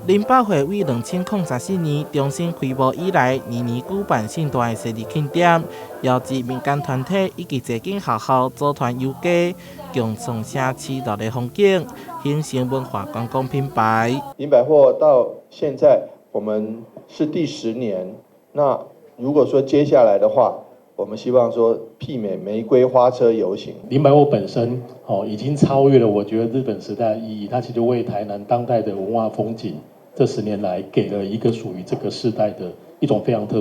林百货为2004年重新开幕以来，年年举办盛大的生日庆典，邀集民间团体以及财经学校组团游街，共创下市道的风景，形成文化观光品牌。林百货到现在我们是第10年，那如果说接下来的话，我们希望说媲美玫瑰花车游行。林百货本身已经超越了我觉得日本时代的意义，它其实为台南当代的文化风景这10年来给了一个属于这个世代的一种非常特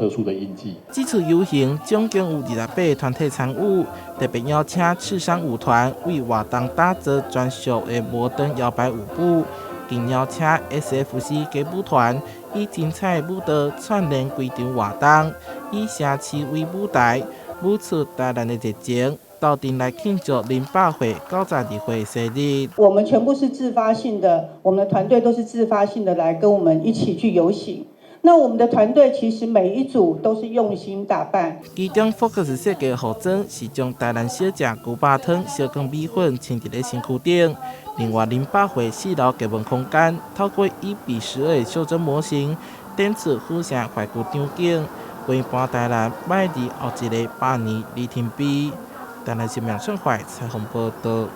殊的印记。这次游行总共有28个团体参与，特别邀请赤山舞团为活动打造专属的摩登摇摆舞步，更邀请 SFC 歌舞团以精彩舞蹈串联规场活动，以城市为舞台，舞出台南的热情。到店来庆祝林百货92岁生日。我们全部是自发性的，我们的团队都是自发性的来跟我们一起去游行。那我们的团队其实每一组都是用心打扮。其中 Focus 设计的服装是将台南小吃牛肉汤、小羹米粉穿在身躯顶。另外，林百货4楼艺文空间透过1:12的袖珍模型，展出富城怀旧场景，陪伴台南迈入后一个100年里程碑。台南新闻陈怀采访报道。